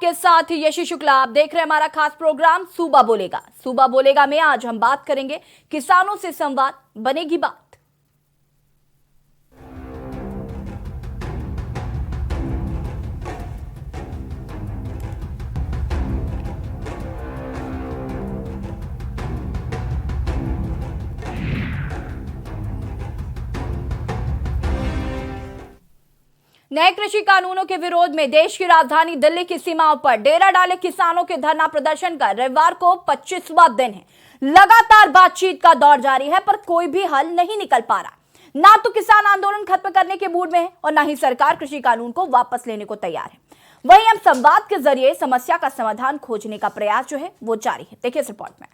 के साथ यशी शुक्ला, आप देख रहे हैं हमारा खास प्रोग्राम सूबा बोलेगा। सूबा बोलेगा में आज हम बात करेंगे किसानों से संवाद, बनेगी बात। नए कृषि कानूनों के विरोध में देश की राजधानी दिल्ली की सीमाओं पर डेरा डाले किसानों के धरना प्रदर्शन का रविवार को 25वां दिन है। लगातार बातचीत का दौर जारी है, पर कोई भी हल नहीं निकल पा रहा। ना तो किसान आंदोलन खत्म करने के मूड में है और ना ही सरकार कृषि कानून को वापस लेने को तैयार है। वहीं हम संवाद के जरिए समस्या का समाधान खोजने का प्रयास जो है वो जारी है। देखिए इस रिपोर्ट में।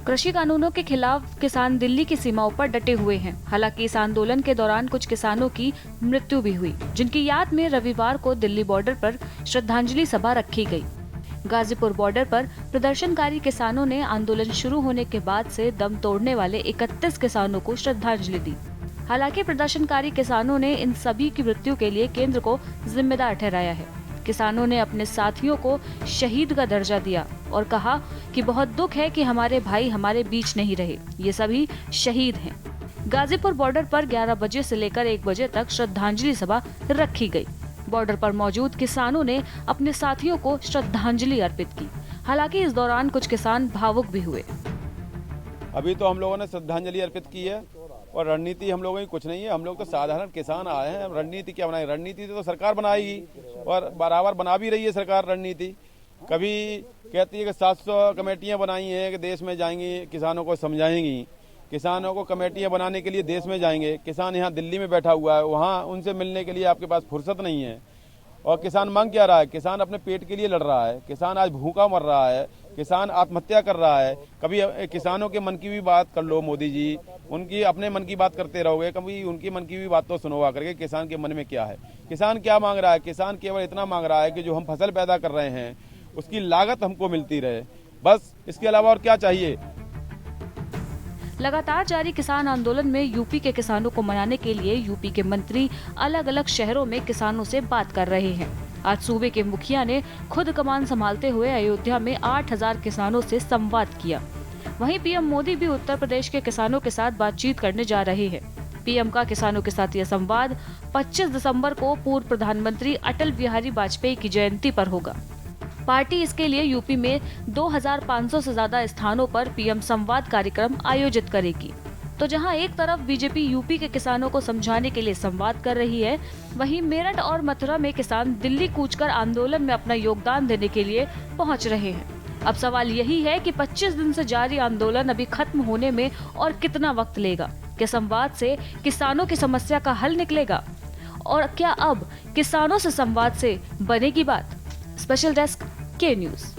कृषि कानूनों के खिलाफ किसान दिल्ली की सीमाओं पर डटे हुए हैं। हालांकि इस आंदोलन के दौरान कुछ किसानों की मृत्यु भी हुई, जिनकी याद में रविवार को दिल्ली बॉर्डर पर श्रद्धांजलि सभा रखी गई। गाजीपुर बॉर्डर पर प्रदर्शनकारी किसानों ने आंदोलन शुरू होने के बाद से दम तोड़ने वाले 31 किसानों को श्रद्धांजलि दी। हालांकि प्रदर्शनकारी किसानों ने इन सभी की मृत्यु के लिए केंद्र को जिम्मेदार ठहराया है। किसानों ने अपने साथियों को शहीद का दर्जा दिया और कहा कि बहुत दुख है कि हमारे भाई हमारे बीच नहीं रहे, ये सभी शहीद हैं। गाजीपुर बॉर्डर पर 11 बजे से लेकर 1 बजे तक श्रद्धांजलि सभा रखी गई। बॉर्डर पर मौजूद किसानों ने अपने साथियों को श्रद्धांजलि अर्पित की। हालांकि इस दौरान कुछ किसान भावुक भी हुए। अभी तो हम लोगों ने श्रद्धांजलि अर्पित की है और रणनीति हम लोगों की कुछ नहीं है। हम लोग तो साधारण किसान आए हैं। रणनीति क्या बनाएगी? रणनीति तो सरकार बनाएगी और बराबर बना भी रही है सरकार रणनीति। कभी कहती है कि 700 कमेटियां बनाई हैं कि देश में जाएंगी, किसानों को समझाएंगी। किसानों को कमेटियां बनाने के लिए देश में जाएंगे। किसान यहाँ दिल्ली में बैठा हुआ है, वहाँ उनसे मिलने के लिए आपके पास फुर्सत नहीं है। और किसान मांग क्या रहा है? किसान अपने पेट के लिए लड़ रहा है। किसान आज भूखा मर रहा है। किसान आत्महत्या कर रहा है। कभी किसानों के मन की भी बात कर लो मोदी जी, उनकी अपने मन की बात करते रहोगे, कभी उनकी मन की भी बात तो सुनो आकर के किसान के मन में क्या है। किसान क्या मांग रहा है? किसान केवल इतना मांग रहा है कि जो हम फसल पैदा कर रहे हैं उसकी लागत हमको मिलती रहे, बस। इसके अलावा और क्या चाहिए? लगातार जारी किसान आंदोलन में यूपी के किसानों को मनाने के लिए यूपी के मंत्री अलग अलग शहरों में किसानों से बात कर रहे हैं। आज सूबे के मुखिया ने खुद कमान संभालते हुए अयोध्या में 8000 किसानों से संवाद किया। वहीं पीएम मोदी भी उत्तर प्रदेश के किसानों के साथ बातचीत करने जा रहे हैं। पीएम का किसानों के साथ यह संवाद 25 दिसंबर को पूर्व प्रधानमंत्री अटल बिहारी वाजपेयी की जयंती पर होगा। पार्टी इसके लिए यूपी में 2500 से ज्यादा स्थानों पर पीएम संवाद कार्यक्रम आयोजित करेगी। तो जहां एक तरफ बीजेपी यूपी के किसानों को समझाने के लिए संवाद कर रही है, वहीं मेरठ और मथुरा में किसान दिल्ली कूचकर आंदोलन में अपना योगदान देने के लिए पहुंच रहे हैं। अब सवाल यही है कि 25 दिन से जारी आंदोलन अभी खत्म होने में और कितना वक्त लेगा? क्या संवाद से किसानों की समस्या का हल निकलेगा? और क्या अब किसानों से संवाद से बनेगी बात? स्पेशल डेस्क के न्यूज़।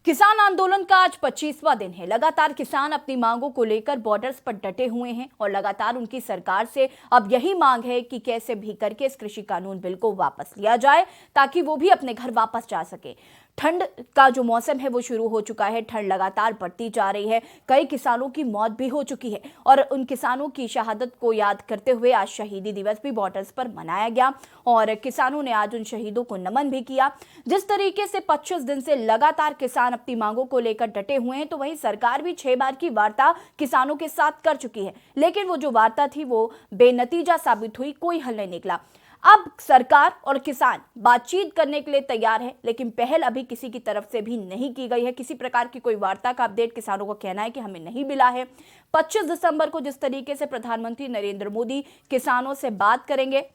किसान आंदोलन का आज 25वां दिन है। लगातार किसान अपनी मांगों को लेकर बॉर्डर्स पर डटे हुए हैं और लगातार उनकी सरकार से अब यही मांग है कि कैसे भी करके इस कृषि कानून बिल को वापस लिया जाए, ताकि वो भी अपने घर वापस जा सके। ठंड का जो मौसम है वो शुरू हो चुका है। ठंड लगातार बढ़ती जा रही है। कई किसानों की मौत भी हो चुकी है और उन किसानों की शहादत को याद करते हुए आज शहीदी दिवस भी बॉर्डर्स पर मनाया गया और किसानों ने आज उन शहीदों को नमन भी किया। जिस तरीके से 25 दिन से लगातार किसान अपनी मांगों को लेकर डटे हुए हैं, तो वहीं सरकार भी 6 बार की वार्ता किसानों के साथ कर चुकी है, लेकिन वो जो वार्ता थी वो बेनतीजा साबित हुई, कोई हल नहीं निकला। अब सरकार और किसान बातचीत करने के लिए तैयार है, लेकिन पहल अभी किसी की तरफ से भी नहीं की गई है। किसी प्रकार की कोई वार्ता का अपडेट किसानों को कहना है कि हमें नहीं मिला है। 25 दिसंबर को जिस तरीके से प्रधानमंत्री नरेंद्र मोदी किसानों से बात करेंगे,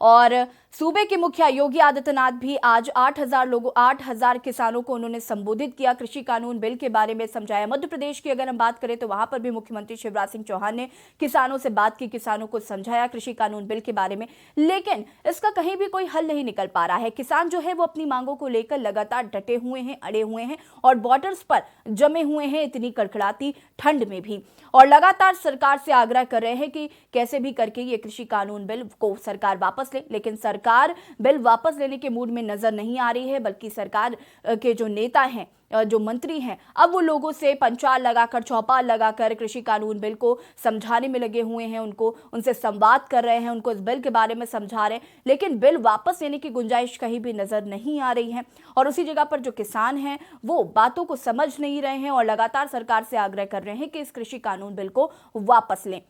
और सूबे के मुखिया योगी आदित्यनाथ भी आज 8,000 किसानों को उन्होंने संबोधित किया, कृषि कानून बिल के बारे में समझाया। मध्य प्रदेश की अगर हम बात करें तो वहां पर भी मुख्यमंत्री शिवराज सिंह चौहान ने किसानों से बात की, किसानों को समझाया कृषि कानून बिल के बारे में, लेकिन इसका कहीं भी कोई हल नहीं निकल पा रहा है। किसान जो है वो अपनी मांगों को लेकर लगातार डटे हुए हैं, अड़े हुए हैं और बॉर्डर्स पर जमे हुए हैं इतनी कड़कड़ाती ठंड में भी, और लगातार सरकार से आग्रह कर रहे हैं कि कैसे भी करके ये कृषि कानून बिल को सरकार वापस ले। लेकिन सरकार बिल वापस लेने के मूड में नजर नहीं आ रही है, बल्कि सरकार के जो नेता हैं, जो मंत्री हैं, अब वो लोगों से पंचाल लगाकर, चौपाल लगाकर कृषि कानून बिल को समझाने में लगे हुए हैं, उनसे संवाद कर रहे हैं, उनको इस बिल के बारे में समझा रहे हैं, लेकिन बिल वापस लेने की गुंजाइश कहीं भी नजर नहीं आ रही है। और उसी जगह पर जो किसान हैं वो बातों को समझ नहीं रहे हैं और लगातार सरकार से आग्रह कर रहे हैं कि इस कृषि कानून बिल को वापस लें।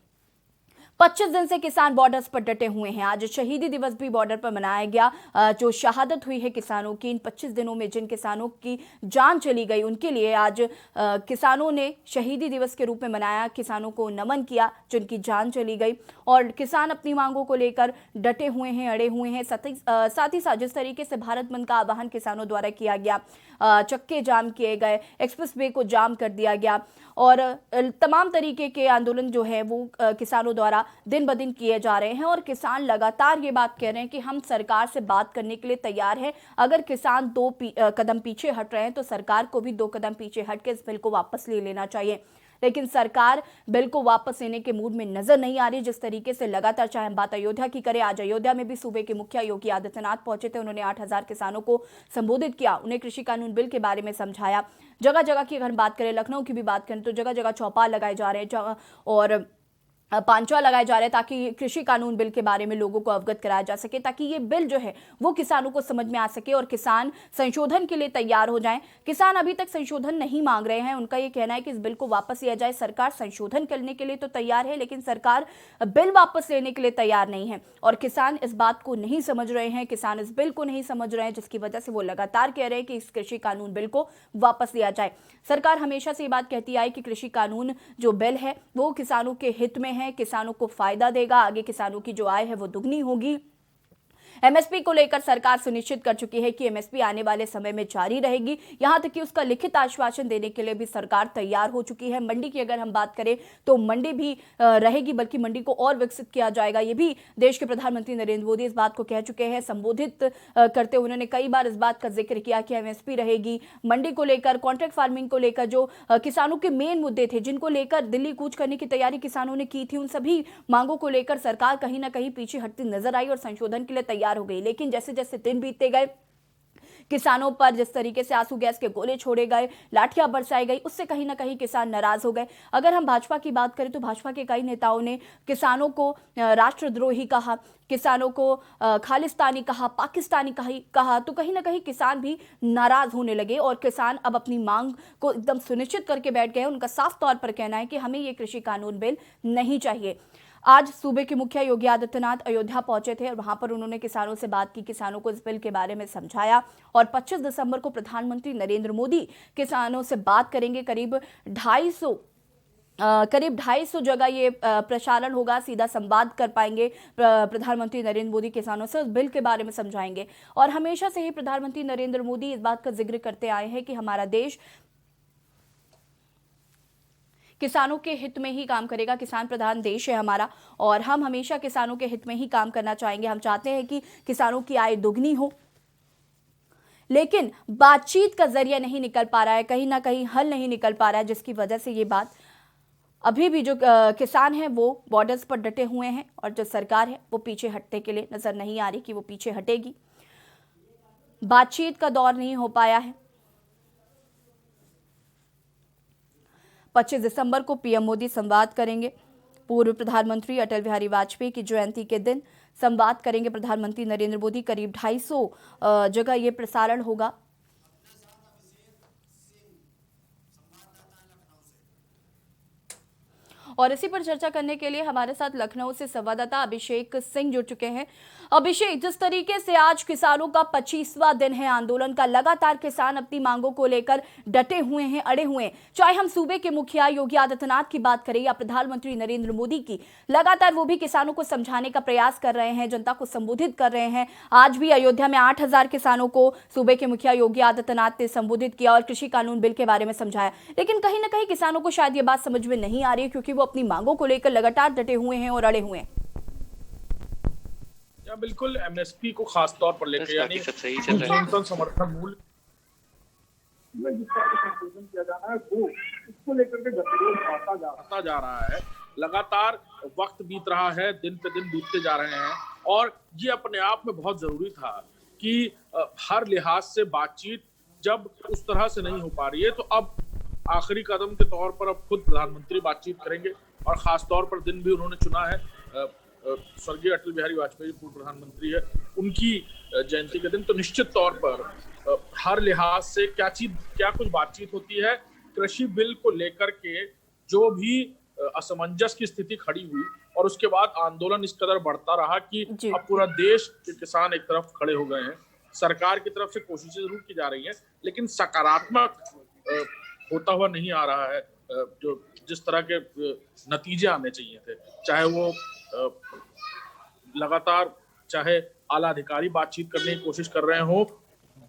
25 दिन से किसान बॉर्डर्स पर डटे हुए हैं। आज शहीदी दिवस भी बॉर्डर पर मनाया गया। जो शहादत हुई है किसानों की, इन 25 दिनों में जिन किसानों की जान चली गई, उनके लिए आज किसानों ने शहीदी दिवस के रूप में मनाया, किसानों को नमन किया जिनकी जान चली गई। और किसान अपनी मांगों को लेकर डटे हुए हैं, अड़े हुए हैं। साथ ही साथ जिस तरीके से भारत बंद का आह्वान किसानों द्वारा किया गया, चक्के जाम किए गए, एक्सप्रेस वे को जाम कर दिया गया और तमाम तरीके के आंदोलन जो है वो किसानों द्वारा दिन ब दिन किए जा रहे हैं। और किसान लगातार ये बात कह रहे हैं कि हम सरकार से बात करने के लिए तैयार हैं। अगर किसान दो कदम पीछे हट रहे हैं तो सरकार को भी 2 कदम पीछे हट के इस बिल को वापस ले लेना चाहिए। लेकिन सरकार बिल को वापस लेने के मूड में नजर नहीं आ रही। जिस तरीके से लगातार, चाहे हम बात अयोध्या की करें, आज अयोध्या में भी सूबे के मुखिया योगी आदित्यनाथ पहुंचे थे। उन्होंने 8,000 किसानों को संबोधित किया, उन्हें कृषि कानून बिल के बारे में समझाया। जगह जगह की अगर बात करें, लखनऊ की भी बात करें तो जगह जगह चौपाल लगाए जा रहे हैं और पांचवा लगाए जा रहे हैं ताकि कृषि कानून बिल के बारे में लोगों को अवगत कराया जा सके, ताकि ये बिल जो है वो किसानों को समझ में आ सके और किसान संशोधन के लिए तैयार हो जाएं। किसान अभी तक संशोधन नहीं मांग रहे हैं। उनका ये कहना है कि इस बिल को वापस लिया जाए। सरकार संशोधन करने के लिए तो तैयार है, लेकिन सरकार बिल वापस लेने के लिए तैयार नहीं है और किसान इस बात को नहीं समझ रहे हैं, किसान इस बिल को नहीं समझ रहे हैं, जिसकी वजह से वो लगातार कह रहे हैं कि इस कृषि कानून बिल को वापस लिया जाए। सरकार हमेशा से ये बात कहती आई कि कृषि कानून जो बिल है वो किसानों के हित में है, किसानों को फायदा देगा, आगे किसानों की जो आय है वो दुगनी होगी। एमएसपी को लेकर सरकार सुनिश्चित कर चुकी है कि एमएसपी आने वाले समय में जारी रहेगी। यहां तक कि उसका लिखित आश्वासन देने के लिए भी सरकार तैयार हो चुकी है। मंडी की अगर हम बात करें तो मंडी भी रहेगी, बल्कि मंडी को और विकसित किया जाएगा। ये भी देश के प्रधानमंत्री नरेंद्र मोदी इस बात को कह चुके हैं। संबोधित करते हुए उन्होंने कई बार इस बात का जिक्र किया कि एमएसपी रहेगी। मंडी को लेकर, कॉन्ट्रैक्ट फार्मिंग को लेकर जो किसानों के मेन मुद्दे थे, जिनको लेकर दिल्ली कूच करने की तैयारी किसानों ने की थी, उन सभी मांगों को लेकर सरकार कहीं ना कहीं पीछे हटती नजर आई और संशोधन के लिए तैयार हो गई। लेकिन जैसे जैसे दिन बीतते गए, किसानों पर जिस तरीके से आंसू गैस के गोले छोड़े गए, लाठियां बरसाई गई, उससे कहीं ना कहीं किसान नाराज हो गए। अगर हम भाजपा की बात करें तो भाजपा के कई नेताओं ने किसानों को राष्ट्रद्रोही कहा, किसानों को खालिस्तानी कहा, पाकिस्तानी कहा, तो कहीं ना कहीं किसान भी नाराज होने लगे और किसान अब अपनी मांग को एकदम सुनिश्चित करके बैठ गए। उनका साफ तौर पर कहना है कि हमें ये कृषि कानून बिल नहीं चाहिए। आज सूबे के मुखिया योगी आदित्यनाथ अयोध्या पहुंचे थे और वहां पर उन्होंने किसानों से बात की, किसानों को इस बिल के बारे में समझाया और 25 दिसंबर को प्रधानमंत्री नरेंद्र मोदी किसानों से बात करेंगे। करीब 250 जगह ये प्रसारण होगा, सीधा संवाद कर पाएंगे प्रधानमंत्री नरेंद्र मोदी किसानों से, उस बिल के बारे में समझाएंगे। और हमेशा से ही प्रधानमंत्री नरेंद्र मोदी इस बात का जिक्र करते आए हैं कि हमारा देश किसानों के हित में ही काम करेगा, किसान प्रधान देश है हमारा और हम हमेशा किसानों के हित में ही काम करना चाहेंगे। हम चाहते हैं कि किसानों की आय दुगनी हो, लेकिन बातचीत का जरिया नहीं निकल पा रहा है, कहीं ना कहीं हल नहीं निकल पा रहा है, जिसकी वजह से ये बात अभी भी जो किसान हैं वो बॉर्डर्स पर डटे हुए हैं और जो सरकार है वो पीछे हटने के लिए नजर नहीं आ रही कि वो पीछे हटेगी। बातचीत का दौर नहीं हो पाया है। 25 दिसंबर को पीएम मोदी संवाद करेंगे। पूर्व प्रधानमंत्री अटल बिहारी वाजपेयी की जयंती के दिन संवाद करेंगे प्रधानमंत्री नरेंद्र मोदी। करीब 250 जगह ये प्रसारण होगा। और इसी पर चर्चा करने के लिए हमारे साथ लखनऊ से संवाददाता अभिषेक सिंह जुड़ चुके हैं। अभिषेक, जिस तरीके से आज किसानों का 25वां दिन है आंदोलन का, लगातार किसान अपनी मांगों को लेकर डटे हुए हैं, अड़े हुए हैं। चाहे हम सूबे के मुखिया योगी आदित्यनाथ की बात करें या प्रधानमंत्री नरेंद्र मोदी की, लगातार वो भी किसानों को समझाने का प्रयास कर रहे हैं, जनता को संबोधित कर रहे हैं। आज भी अयोध्या में 8,000 किसानों को सूबे के मुखिया योगी आदित्यनाथ ने संबोधित किया और कृषि कानून बिल के बारे में समझाया। लेकिन कहीं ना कहीं किसानों को शायद ये बात समझ में नहीं आ रही है, क्योंकि वो अपनी मांगों को लेकर लगातार डटे हुए हैं और अड़े हुए हैं। या बिल्कुल एमएसपी को खास तौर पर लेकर, यानी न्यूनतम समर्थन मूल्य में जिस तरह का संशोधन किया जाना है वो इसको लेकर के गतिरोध बढ़ता जा रहा है। लगातार वक्त बीत रहा है, दिन पे दिन बीतते जा रहे हैं और ये अपने आप में बहुत जरूरी था कि हर लिहाज से बातचीत जब उस तरह से नहीं हो पा रही है तो अब आखिरी कदम के तौर पर अब खुद प्रधानमंत्री बातचीत करेंगे और खास तौर पर दिन भी उन्होंने चुना है। स्वर्गीय अटल बिहारी वाजपेयी पूर्व प्रधानमंत्री है, उनकी जयंती के दिन, तो निश्चित तौर पर हर लिहाज से क्या कुछ बातचीत होती है। कृषि बिल को लेकर के जो भी असमंजस की स्थिति खड़ी हुई और उसके बाद आंदोलन इस कदर बढ़ता रहा कि अब पूरा देश के किसान एक तरफ खड़े हो गए हैं। सरकार की तरफ से कोशिशें जरूर की जा रही हैं, लेकिन सकारात्मक होता हुआ नहीं आ रहा है जो जिस तरह के नतीजे आने चाहिए थे। चाहे वो लगातार चाहे आला अधिकारी बातचीत करने की कोशिश कर रहे हो,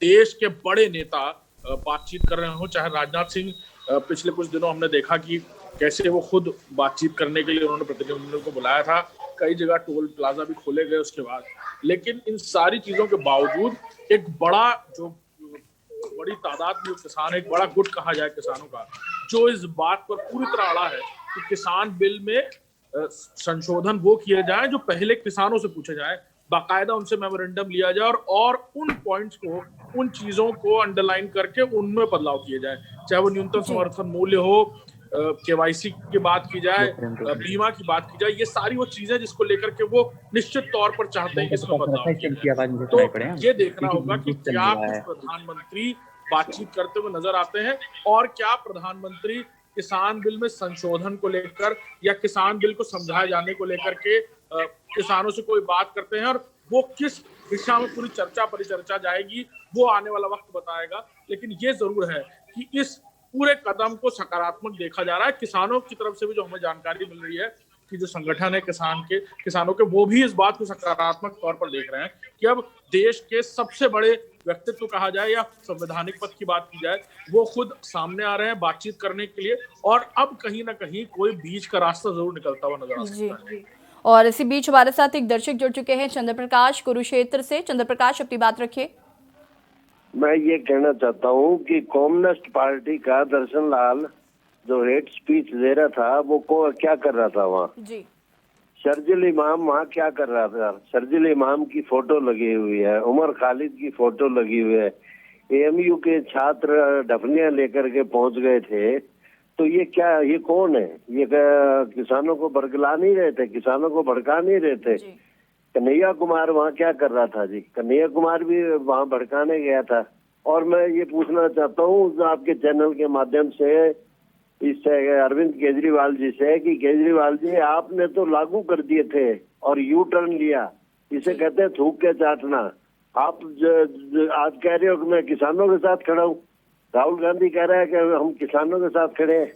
देश के बड़े नेता बातचीत कर रहे हो, चाहे राजनाथ सिंह पिछले कुछ दिनों हमने देखा कि कैसे वो खुद बातचीत करने के लिए उन्होंने प्रतिनिधियों को बुलाया था। कई जगह टोल प्लाजा भी खोले गए उसके बाद। लेकिन इन सारी चीजों के बावजूद एक बड़ी तादाद में किसान, एक बड़ा गुट कहा जाए किसानों का, जो इस बात पर पूरी तरह अड़ा है कि किसान बिल में संशोधन वो किए जाए जो पहले किसानों से पूछे जाए, बाकायदा उनसे मेमोरेंडम लिया जाए और उन पॉइंट्स को, उन चीजों को अंडरलाइन करके उनमें बदलाव किए जाए। चाहे वो न्यूनतम समर्थन मूल्य हो, केवाईसी की बात की जाए, बीमा की बात की जाए, ये सारी वो चीजें जिसको लेकर के वो निश्चित तौर पर चाहते हैं कि इसमें बदलाव किया जाए। तो ये देखना होगा कि क्या प्रधानमंत्री बातचीत करते हुए नजर आते हैं और क्या प्रधानमंत्री किसान बिल में संशोधन को लेकर या किसान बिल को समझाए जाने को लेकर के किसानों से कोई बात करते हैं, और वो किस दिशा में पूरी चर्चा परिचर्चा जाएगी वो आने वाला वक्त बताएगा। लेकिन ये जरूर है कि इस पूरे कदम को सकारात्मक देखा जा रहा है। किसानों की तरफ से भी जो हमें जानकारी मिल रही है कि जो संगठन है किसानों के, वो भी इस बात को सकारात्मक तौर पर देख रहे हैं कि अब देश के सबसे बड़े व्यक्तित्व कहा जाए या संवैधानिक पद की बात की जाए, वो खुद सामने आ रहे हैं बातचीत करने के लिए, और अब कहीं ना कहीं कोई बीच का रास्ता जरूर निकलता हुआ नजर आ सकता है। और इसी बीच हमारे साथ एक दर्शक जुड़ चुके हैं, चंद्र प्रकाश कुरुक्षेत्र से। चंद्र प्रकाश, अपनी बात रखिए। मैं ये कहना चाहता हूँ कि कम्युनिस्ट पार्टी का दर्शन लाल जो हेट स्पीच दे रहा था वो क्या कर रहा था वहाँ जी? शर्जिल इमाम वहाँ क्या कर रहा था? शर्जिल इमाम की फोटो लगी हुई है, उमर खालिद की फोटो लगी हुई है, एएमयू के छात्र डफनियां लेकर के पहुंच गए थे। तो ये क्या, ये कौन है? ये किसानों को बरगला नहीं रहे थे, किसानों को भड़का नहीं रहे थे। कन्हैया कुमार वहाँ क्या कर रहा था जी? कन्हैया कुमार भी वहाँ भड़काने गया था। और मैं ये पूछना चाहता हूँ आपके चैनल के माध्यम से इससे अरविंद केजरीवाल जी से कि केजरीवाल जी आपने तो लागू कर दिए थे और यू टर्न लिया, इसे कहते हैं थूक के चाटना। आप आज कह रहे हो कि मैं किसानों के साथ खड़ा हूँ। राहुल गांधी कह रहा है कि हम किसानों के साथ खड़े हैं।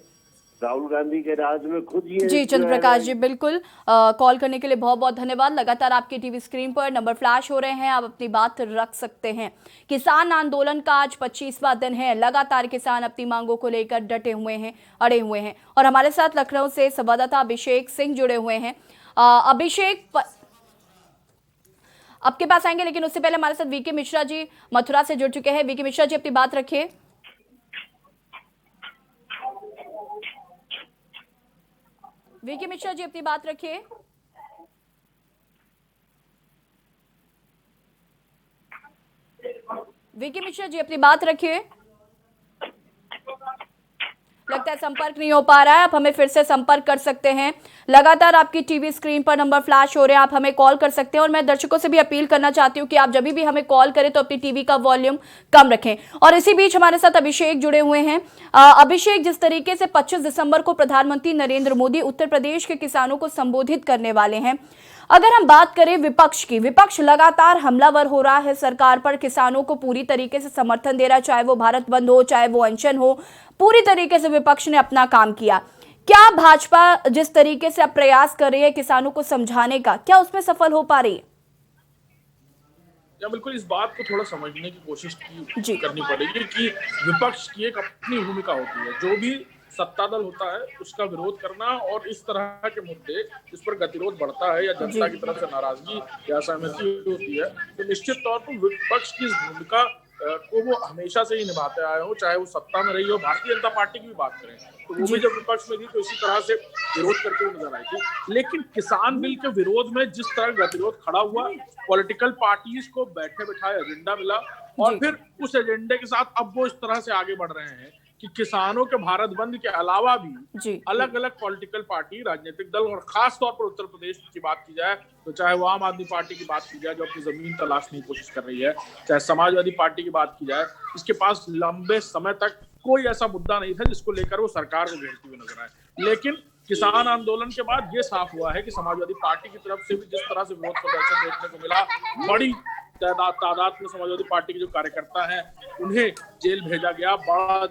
राहुल गांधी के राज में खुद ये जी चंद्र प्रकाश जी, बिल्कुल कॉल करने के लिए बहुत बहुत धन्यवाद। लगातार आपके टीवी स्क्रीन पर नंबर फ्लैश हो रहे हैं, आप अपनी बात रख सकते हैं। किसान आंदोलन का आज 25वां दिन है, लगातार किसान अपनी मांगों को लेकर डटे हुए हैं, अड़े हुए हैं। और हमारे साथ लखनऊ से संवाददाता अभिषेक सिंह जुड़े हुए हैं। अभिषेक, आपके पास आएंगे, लेकिन उससे पहले हमारे साथ वीके मिश्रा जी मथुरा से जुड़ चुके हैं। वीके मिश्रा जी, अपनी बात रखिए। वीके मिश्रा जी, अपनी बात रखिए। वीके मिश्रा जी, अपनी बात रखिए। लगता है संपर्क नहीं हो पा रहा है, आप हमें फिर से संपर्क कर सकते हैं। लगातार आपकी टीवी स्क्रीन पर नंबर फ्लैश हो रहे हैं, आप हमें कॉल कर सकते हैं। और मैं दर्शकों से भी अपील करना चाहती हूं कि आप जब भी हमें कॉल करें तो अपनी टीवी का वॉल्यूम कम रखें। और इसी बीच हमारे साथ अभिषेक जुड़े हुए हैं। अभिषेक, जिस तरीके से 25 दिसंबर को प्रधानमंत्री नरेंद्र मोदी उत्तर प्रदेश के किसानों को संबोधित करने वाले हैं, अगर हम बात करें विपक्ष की, विपक्ष लगातार हमलावर हो रहा है सरकार पर, किसानों को पूरी तरीके से समर्थन दे रहा है, चाहे वो भारत बंद हो, चाहे वो अनशन हो, पूरी तरीके से विपक्ष ने अपना काम किया। क्या भाजपा जिस तरीके से अब प्रयास कर रही है किसानों को समझाने का, क्या उसमें सफल हो पा रही है? या बिल्कुल इस बात को थोड़ा समझने की कोशिश जी। करनी पड़ेगी कि विपक्ष की एक अपनी भूमिका होती है। जो भी सत्ता दल होता है उसका विरोध करना और इस तरह के मुद्दे जिस पर गतिरोध बढ़ता है या जनता की तरफ से नाराजगी या असहमति होती है, तो निश्चित तौर पर विपक्ष की इस भूमिका को वो हमेशा से ही निभाते आए हो, चाहे वो सत्ता में रही हो। भारतीय जनता पार्टी की भी बात करें तो वो भी जब विपक्ष में थी तो इसी तरह से विरोध करते हुए नजर आई थी। लेकिन किसान बिल के विरोध में जिस तरह गतिरोध खड़ा हुआ, पॉलिटिकल पार्टीज को बैठे बिठाए एजेंडा मिला और फिर उस एजेंडे के साथ अब वो इस तरह से आगे बढ़ रहे हैं कि किसानों के भारत बंद के अलावा भी अलग अलग पॉलिटिकल पार्टी, राजनीतिक दल और खास तौर पर उत्तर प्रदेश की बात की जाए तो चाहे वो आम आदमी पार्टी की बात की जाए जो अपनी जमीन तलाशने की कोशिश कर रही है, चाहे समाजवादी पार्टी की बात की जाए, इसके पास लंबे समय तक कोई ऐसा मुद्दा नहीं था जिसको लेकर वो सरकार को घेरती हुई नजर आए। लेकिन किसान आंदोलन के बाद ये साफ हुआ है कि समाजवादी पार्टी की तरफ से भी जिस तरह से विरोध प्रदर्शन देखने को मिला, बड़ी तादाद में समाजवादी पार्टी के जो कार्यकर्ता हैं उन्हें जेल भेजा गया। बड़ा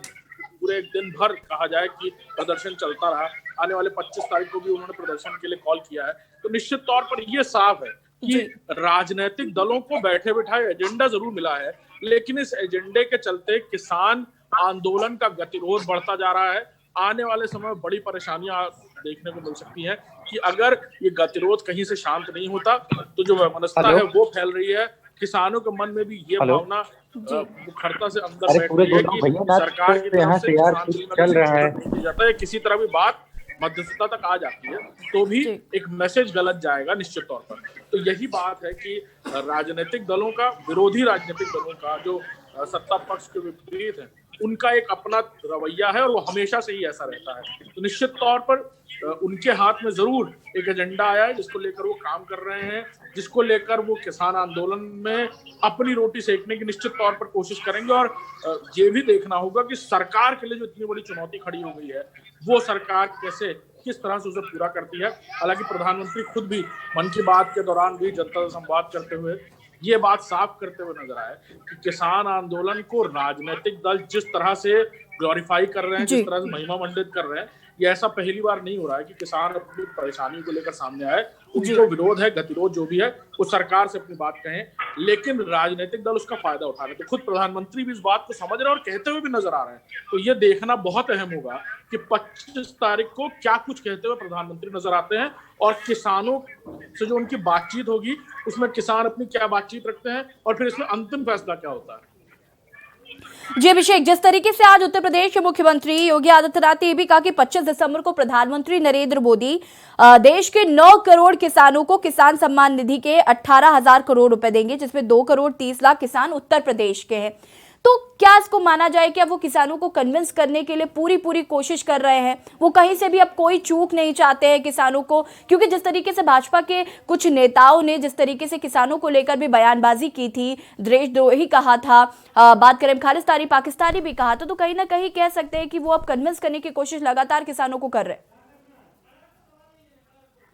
पूरे दिन भर कहा जाए कि प्रदर्शन चलता रहा। आने वाले 25 तारीख को भी उन्होंने प्रदर्शन के लिए कॉल किया है। तो निश्चित तौर पर यह साफ है कि राजनीतिक दलों को बैठे बिठाए एजेंडा जरूर मिला है, लेकिन इस एजेंडे के चलते किसान आंदोलन का गतिरोध बढ़ता जा रहा है। आने वाले समय में बड़ी परेशानियां देखने को मिल सकती हैं कि अगर ये गतिरोध कहीं से शांत नहीं होता तो जो वैमनस्यता है वो फैल रही है। किसानों के मन में भी ये भावना मुखरता से अंदर बैठ रही है कि सरकार की तरफ से किसान बिल में चल रहा है जाता है, किसी तरह भी बात मध्यस्थता तक आ जाती है तो भी एक मैसेज गलत जाएगा निश्चित तौर पर। तो यही बात है कि राजनीतिक दलों का, विरोधी राजनीतिक दलों का जो सत्ता पक्ष के विपरीत है, उनका एक अपना रवैया है और वो हमेशा से ही ऐसा रहता है। तो निश्चित तौर पर उनके हाथ में जरूर एक एजेंडा आया है जिसको लेकर वो काम कर रहे हैं, जिसको लेकर वो किसान आंदोलन में अपनी रोटी सेकने की निश्चित तौर पर कोशिश करेंगे। और ये भी देखना होगा कि सरकार के लिए जो इतनी बड़ी चुनौती खड़ी हो गई है वो सरकार किस तरह से उसे पूरा करती है। हालांकि प्रधानमंत्री खुद भी मन की बात के दौरान भी जनता से संवाद करते हुए ये बात साफ करते हुए नजर आए कि किसान आंदोलन को राजनीतिक दल जिस तरह से ग्लोरीफाई कर रहे हैं, जिस तरह से महिमा मंडित कर रहे हैं, ये ऐसा पहली बार नहीं हो रहा है कि किसान अपनी परेशानियों को लेकर सामने आए, उनको विरोध है, गतिरोध जो भी है वो सरकार से अपनी बात कहें, लेकिन राजनीतिक दल उसका फायदा उठा रहे हैं। तो खुद प्रधानमंत्री भी इस बात को समझ रहे हैं और कहते हुए भी नजर आ रहे हैं। तो ये देखना बहुत अहम होगा कि 25 तारीख को क्या कुछ कहते हुए प्रधानमंत्री नजर आते हैं और किसानों से जो उनकी बातचीत होगी उसमें किसान अपनी क्या बातचीत रखते हैं और फिर इसमें अंतिम फैसला क्या होता है। जी अभिषेक, जिस तरीके से आज उत्तर प्रदेश के मुख्यमंत्री योगी आदित्यनाथ ने यह भी कहा कि 25 दिसंबर को प्रधानमंत्री नरेंद्र मोदी देश के 9 करोड़ किसानों को किसान सम्मान निधि के 18,000 करोड़ रुपए देंगे, जिसमें 2 करोड़ 30 लाख किसान उत्तर प्रदेश के हैं। तो क्या इसको माना जाए कि अब वो किसानों को कन्विंस करने के लिए पूरी कोशिश कर रहे हैं, वो कहीं से भी अब कोई चूक नहीं चाहते हैं किसानों को? क्योंकि जिस तरीके से भाजपा के कुछ नेताओं ने जिस तरीके से किसानों को लेकर भी बयानबाजी की थी, देशद्रोही कहा था, बात करें खालिस्तानी पाकिस्तानी भी कहा था, तो कहीं ना कहीं कह सकते हैं कि वो अब कन्विंस करने की कोशिश लगातार किसानों को कर रहे हैं।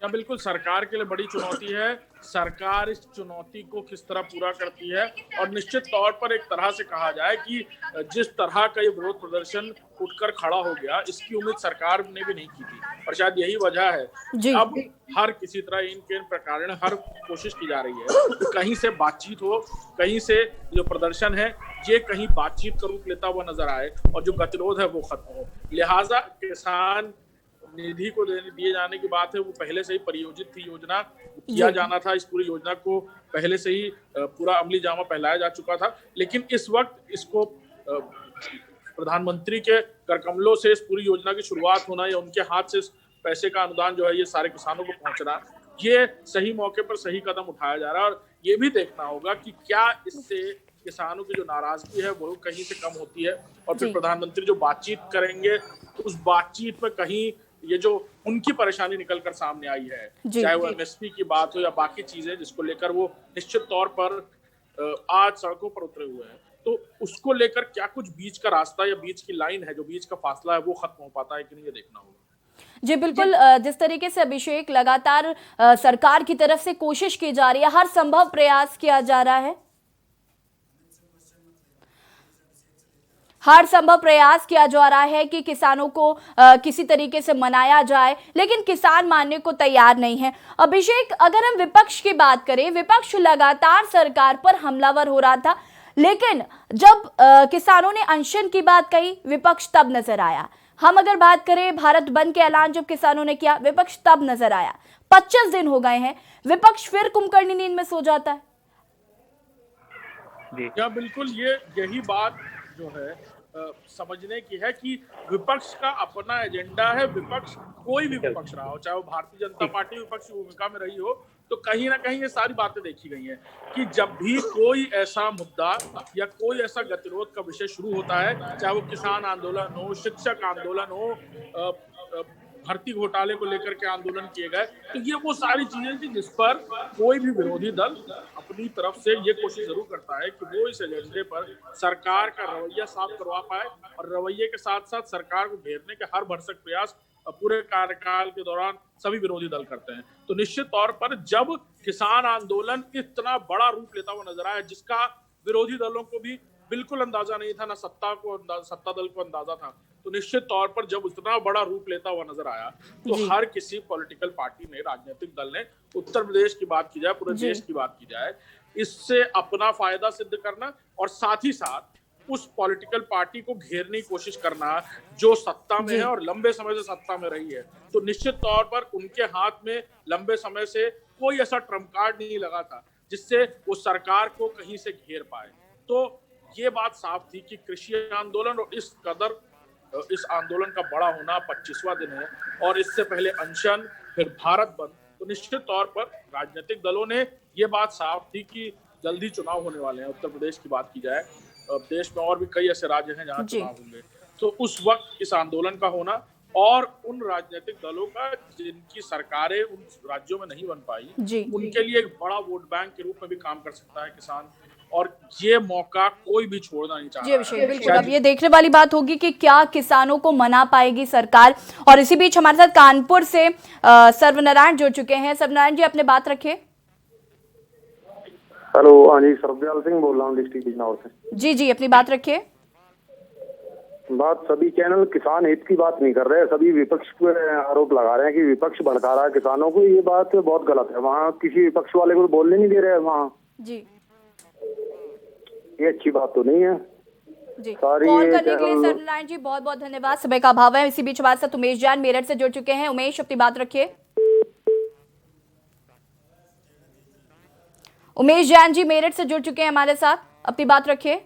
या बिल्कुल सरकार के लिए बड़ी चुनौती है। सरकार इस चुनौती को किस तरह पूरा करती है और निश्चित तौर पर एक तरह से कहा जाए कि जिस तरह का ये विरोध प्रदर्शन उठकर खड़ा हो गया, इसकी उम्मीद सरकार ने भी नहीं की थी और शायद यही वजह है अब हर किसी तरह इन प्रकार हर कोशिश की जा रही है कि कहीं से बातचीत हो, कहीं से जो प्रदर्शन है ये कहीं बातचीत का रूप लेता हुआ नजर आए और जो गतिरोध है वो खत्म हो। लिहाजा किसान निधि को दिए जाने की बात है वो पहले से ही परियोजित थी, योजना किया जाना था। इस पूरी योजना को पहले से ही पूरा अमली जामा पहनाया जा चुका था, लेकिन इस वक्त इसको प्रधानमंत्री के करकमलों से इस पूरी योजना की शुरुआत होना या उनके हाथ से पैसे का अनुदान जो है ये सारे किसानों को पहुंचना, ये सही मौके पर सही कदम उठाया जा रहा है। और ये भी देखना होगा कि क्या इससे किसानों की जो नाराजगी है वो कहीं से कम होती है और फिर प्रधानमंत्री जो बातचीत करेंगे उस बातचीत में कहीं ये जो उनकी परेशानी निकलकर सामने आई है, चाहे वो एमएसपी की बात हो या बाकी चीजें जिसको लेकर वो निश्चित तौर पर आज सड़कों पर उतरे हुए हैं, तो उसको लेकर क्या कुछ बीच का रास्ता या बीच की लाइन है, जो बीच का फासला है वो खत्म हो पाता है कि नहीं, ये देखना होगा। जी बिल्कुल, जिस तरीके से अभिषेक लगातार सरकार की तरफ से कोशिश की जा रही है, हर संभव प्रयास किया जा रहा है, हर संभव प्रयास किया जा रहा है कि किसानों को किसी तरीके से मनाया जाए, लेकिन किसान मानने को तैयार नहीं है। अभिषेक, अगर हम विपक्ष की बात करें, विपक्ष लगातार सरकार पर हमलावर हो रहा था, लेकिन जब किसानों ने अनशन की बात कही, विपक्ष तब नजर आया। हम अगर बात करें भारत बंद के ऐलान जब किसानों ने किया, विपक्ष तब नजर आया। 25 दिन हो गए हैं, विपक्ष फिर कुंभकर्णी नींद में सो जाता है। क्या बिल्कुल यही बात जो है समझने की है कि विपक्ष का अपना एजेंडा है। विपक्ष कोई भी विपक्ष रहा हो, चाहे वो भारतीय जनता पार्टी विपक्ष की भूमिका में रही हो, तो कहीं ना कहीं ये सारी बातें देखी गई हैं कि जब भी कोई ऐसा मुद्दा या कोई ऐसा गतिरोध का विषय शुरू होता है, चाहे वो किसान आंदोलन हो, शिक्षक आंदोलन हो, भर्ती घोटाले को लेकर के आंदोलन किए गए, तो ये वो सारी चीजें थी जिस पर कोई भी विरोधी दल अपनी तरफ से ये कोशिश जरूर करता है कि वो इस एजेंडे पर सरकार का रवैया साफ करवा पाए, और रवैये के साथ साथ सरकार को घेरने के हर भरसक प्रयास पूरे कार्यकाल के दौरान सभी विरोधी दल करते हैं। तो निश्चित तौर पर जब किसान आंदोलन इतना बड़ा रूप लेता हुआ नजर आया, जिसका विरोधी दलों को भी बिल्कुल अंदाजा नहीं था, ना सत्ता दल को अंदाजा था, तो निश्चित तौर पर जब इतना बड़ा रूप लेता हुआ नजर आया, तो हर किसी पॉलिटिकल पार्टी ने, राजनीतिक दल ने, उत्तर प्रदेश की बात की जाए, पूरे देश की बात की जाए, इससे अपना फायदा सिद्ध करना और साथ ही साथ उस पॉलिटिकल पार्टी को घेरने की कोशिश करना जो सत्ता में है और लंबे समय से सत्ता में रही है। तो निश्चित तौर पर उनके हाथ में लंबे समय से कोई ऐसा ट्रम्प कार्ड नहीं लगा था जिससे वो सरकार को कहीं से घेर पाए। तो ये बात साफ थी कि कृषि आंदोलन और इस आंदोलन का बड़ा होना 25वां दिन है, और इससे पहले अनशन, फिर भारत बंद, तो निश्चित तौर पर राजनीतिक दलों ने ये बात साफ थी कि जल्दी चुनाव होने वाले हैं। उत्तर प्रदेश की बात की जाए, देश में और भी कई ऐसे राज्य हैं जहां चुनाव होंगे, तो उस वक्त इस आंदोलन का होना और उन राजनीतिक दलों का जिनकी सरकारें उन राज्यों में नहीं बन पाई, उनके लिए एक बड़ा वोट बैंक के रूप में भी काम कर सकता है किसान, और ये मौका कोई भी छोड़ना नहीं चाहता। जी अभिषेक, बिल्कुल अब ये देखने वाली बात होगी कि क्या किसानों को मना पाएगी सरकार। और इसी बीच हमारे साथ कानपुर से सर्वनारायण जुड़ चुके हैं। सर्वनारायण जी, अपने बात रखिए। हेलो, हाँ जी, सरब्याल सिंह बोल रहा हूँ डिस्ट्रिक्ट बिजनौर से। जी जी, अपनी बात रखिए। बात सभी चैनल किसान हित की बात नहीं कर रहे हैं, सभी विपक्ष पे आरोप लगा रहे हैं कि विपक्ष भड़का रहा है किसानों को। ये बात बहुत गलत है। वहाँ किसी विपक्ष वाले को बोलने नहीं दे रहे हैं वहाँ जी। ये अच्छी बात तो नहीं है जी। कॉल करने के लिए सर्वनारायण जी बहुत बहुत धन्यवाद, समय का अभाव है। इसी बीच हमारे साथ उमेश जैन मेरठ से जुड़ चुके हैं। उमेश, अपनी बात रखिए। उमेश जैन जी मेरठ से जुड़ चुके हैं हमारे साथ, अपनी बात रखिए।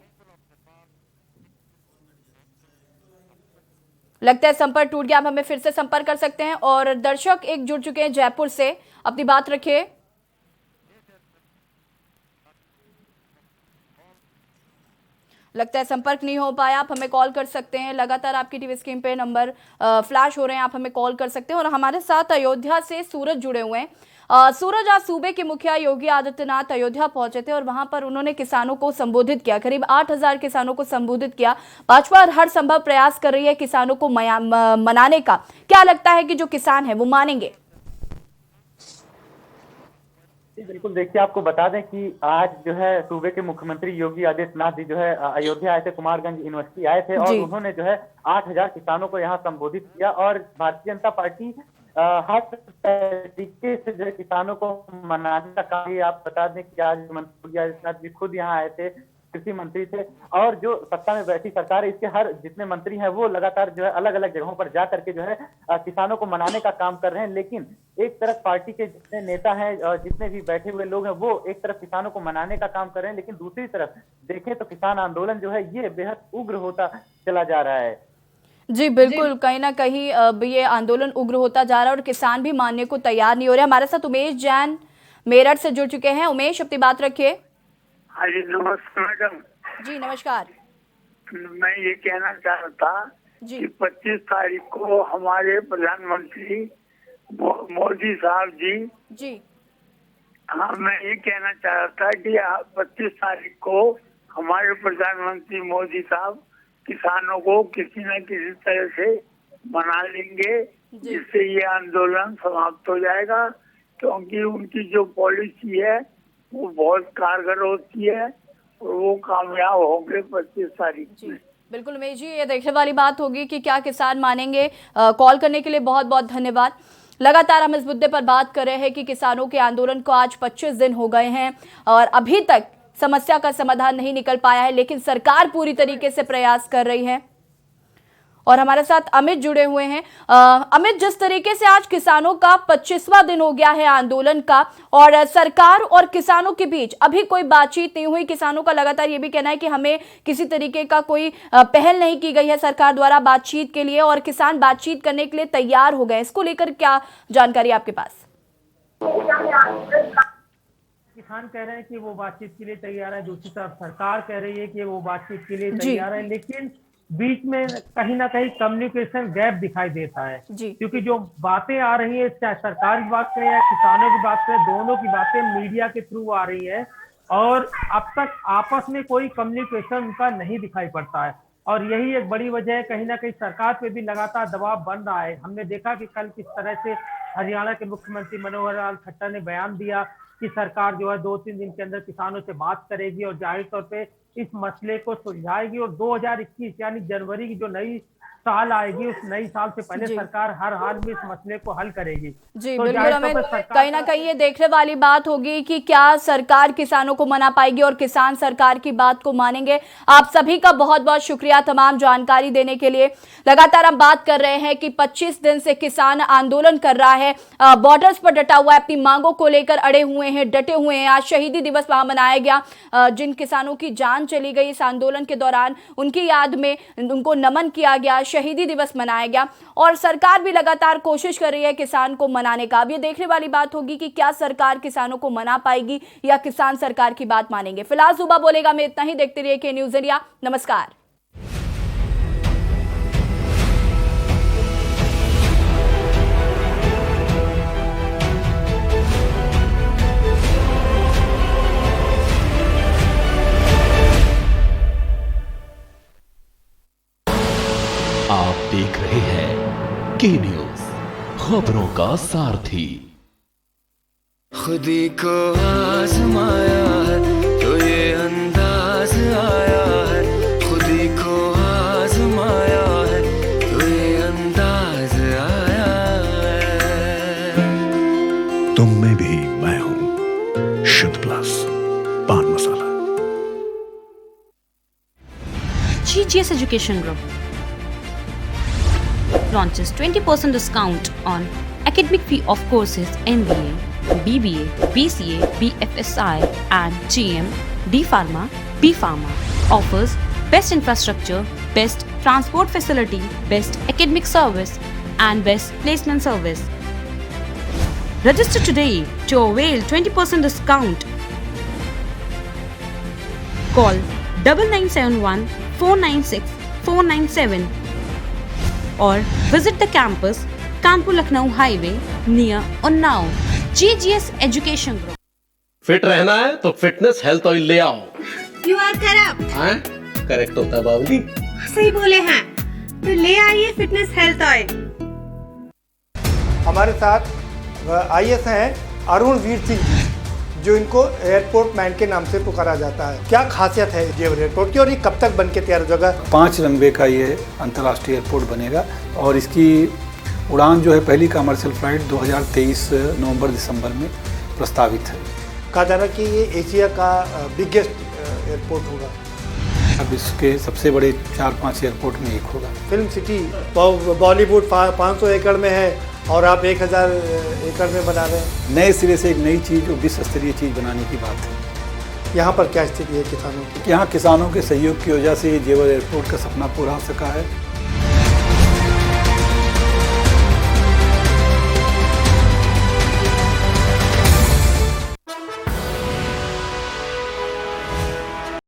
लगता है संपर्क टूट गया, आप हमें फिर से संपर्क कर सकते हैं। और दर्शक एक जुड़ चुके हैं जयपुर से, अपनी बात रखिए। लगता है संपर्क नहीं हो पाया, आप हमें कॉल कर सकते हैं। लगातार आपकी टीवी स्क्रीन पे नंबर फ्लैश हो रहे हैं, आप हमें कॉल कर सकते हैं। और हमारे साथ अयोध्या से सूरज जुड़े हुए हैं। सूरज, आज सूबे के मुखिया योगी आदित्यनाथ अयोध्या पहुंचे थे और वहां पर उन्होंने किसानों को संबोधित किया। करीब 8000 किसानों को संबोधित किया। भाजपा हर संभव प्रयास कर रही है किसानों को मनाने का। क्या लगता है कि जो किसान है वो मानेंगे? बिल्कुल, देखिए, आपको बता दें कि आज जो है सूबे के मुख्यमंत्री योगी आदित्यनाथ जी जो है अयोध्या आए थे, कुमारगंज यूनिवर्सिटी आए थे, और उन्होंने जो है 8000 किसानों को यहाँ संबोधित किया। और भारतीय जनता पार्टी हर तरीके से जो है किसानों को मनाने का काम। आप बता दें कि आज योगी आदित्यनाथ जी खुद यहाँ आए थे, कृषि मंत्री थे, और जो सत्ता में बैठी सरकार है इसके हर जितने मंत्री हैं वो लगातार जो है अलग अलग जगहों पर जा करके जो है किसानों को मनाने का काम कर रहे हैं। लेकिन एक तरफ पार्टी के जितने नेता हैं, जितने भी बैठे हुए लोग हैं, वो एक तरफ किसानों को मनाने का काम कर रहे हैं, लेकिन दूसरी तरफ देखें तो किसान आंदोलन जो है ये बेहद उग्र होता चला जा रहा है। जी बिल्कुल, कहीं ना कहीं अब ये आंदोलन उग्र होता जा रहा है और किसान भी मानने को तैयार नहीं हो रहे। हमारे साथ उमेश जैन मेरठ से जुड़ चुके हैं। उमेश, अपनी बात रखिए। हाँ जी, नमस्कार मैडम। जी नमस्कार। मैं ये कहना चाह रहा था कि 25 तारीख को हमारे प्रधानमंत्री मोदी साहब जी हाँ, मैं ये कहना चाह रहा था कि 25 तारीख को हमारे प्रधानमंत्री मोदी साहब किसानों को किसी न किसी तरह से बना लेंगे, जिससे ये आंदोलन समाप्त हो जाएगा। क्योंकि उनकी जो पॉलिसी है वो बहुत कारगर होती है और वो कामयाब होंगे 25 तारीख में। बिल्कुल उमेश जी, ये देखने वाली बात होगी कि क्या किसान मानेंगे। कॉल करने के लिए बहुत बहुत धन्यवाद। लगातार हम इस मुद्दे पर बात कर रहे हैं कि किसानों के आंदोलन को आज 25 दिन हो गए हैं और अभी तक समस्या का समाधान नहीं निकल पाया है, लेकिन सरकार पूरी तरीके से प्रयास कर रही है। और हमारे साथ अमित जुड़े हुए हैं। अमित, जिस तरीके से आज किसानों का 25वां दिन हो गया है आंदोलन का और सरकार और किसानों के बीच अभी कोई बातचीत नहीं हुई, किसानों का लगातार ये भी कहना है कि हमें किसी तरीके का कोई पहल नहीं की गई है सरकार द्वारा बातचीत के लिए और किसान बातचीत करने के लिए तैयार हो गए। इसको लेकर क्या जानकारी आपके पास? किसान कह रहे हैं कि वो बातचीत के लिए तैयार है, दूसरी तरफ सरकार कह रही है कि वो बातचीत के लिए तैयार है, लेकिन बीच में कहीं ना कहीं कम्युनिकेशन गैप दिखाई देता है। क्योंकि जो बातें आ रही है, चाहे सरकार की बात करें या किसानों की बात करें, दोनों की बातें मीडिया के थ्रू आ रही है और अब तक आपस में कोई कम्युनिकेशन उनका नहीं दिखाई पड़ता है। और यही एक बड़ी वजह है, कहीं ना कहीं सरकार पे भी लगातार दबाव बन रहा है। हमने देखा कि कल किस तरह से हरियाणा के मुख्यमंत्री मनोहर लाल खट्टर ने बयान दिया कि सरकार जो है 2-3 दिन के अंदर किसानों से बात करेगी और जाहिर तौर पे इस मसले को सुलझाएगी और 2021 यानी जनवरी की जो नई साल आएगी, उस नई साल से पहले सरकार हर हाल में इस मसले को हल करेगी। जी तो बिल्कुल, हमें कहीं ना कहीं ये देखने वाली बात होगी कि क्या सरकार किसानों को मना पाएगी और किसान सरकार की बात को मानेंगे। आप सभी का बहुत बहुत शुक्रिया तमाम जानकारी देने के लिए। लगातार हम बात कर रहे हैं कि 25 दिन से किसान आंदोलन कर रहा है, बॉर्डर्स पर डटा हुआ है, अपनी मांगों को लेकर अड़े हुए हैं, डटे हुए हैं। आज शहीदी दिवस वहां मनाया गया, जिन किसानों की जान चली गई इस आंदोलन के दौरान उनकी याद में उनको नमन किया गया, शहीदी दिवस मनाया गया और सरकार भी लगातार कोशिश कर रही है किसान को मनाने का। अब ये देखने वाली बात होगी कि क्या सरकार किसानों को मना पाएगी या किसान सरकार की बात मानेंगे। फिलहाल सुबह बोलेगा में इतना ही। देखते रहिए के न्यूज़ इंडिया। नमस्कार। आप देख रहे हैं के न्यूज़, खबरों का सारथी। खुदी को आजमाया है तो ये अंदाज आया है, खुदी को आजमाया है तो ये अंदाज आया है। तुम में भी मैं हूं, शुद्ध प्लस पान मसाला। GGS Education Group launches 20% discount on academic fee of courses MBA, BBA, BCA, BFSI and GM, D Pharma, B Pharma. Offers best infrastructure, best transport facility, best academic service and best placement service. Register today to avail 20% discount. Call 9971 496 497 or visit the campus Kanpur Lucknow highway near Unnao. GGS Education Group। Fit रहना है तो fitness health oil ले आओ। You are correct। हाँ, correct होता है बाबूजी। सही बोले हैं, तो ले आइए फिटनेस हेल्थ ऑयल। हमारे साथ IAS हैं अरुण वीर सिंह जी, जो इनको एयरपोर्ट मैन के नाम से पुकारा जाता है। क्या खासियत है जेवर एयरपोर्ट की और ये कब तक बन के तैयार हो जाएगा? 5 रनवे का ये अंतर्राष्ट्रीय एयरपोर्ट बनेगा और इसकी उड़ान जो है पहली कमर्शियल फ्लाइट 2023 नवंबर-दिसंबर में प्रस्तावित है। कहा जा रहा है कि ये एशिया का बिगेस्ट एयरपोर्ट होगा। अब इसके सबसे बड़े 4-5 एयरपोर्ट में एक होगा। फिल्म सिटी बॉलीवुड 500 एकड़ में है और आप 1000 एकड़ में बना रहे हैं। नए सिरे से एक नई चीज़ और विश्व स्तरीय चीज़ बनाने की बात है। यहाँ पर क्या स्थिति है किसानों की? यहाँ किसानों के सहयोग की वजह से ये जेवर एयरपोर्ट का सपना पूरा हो सका है।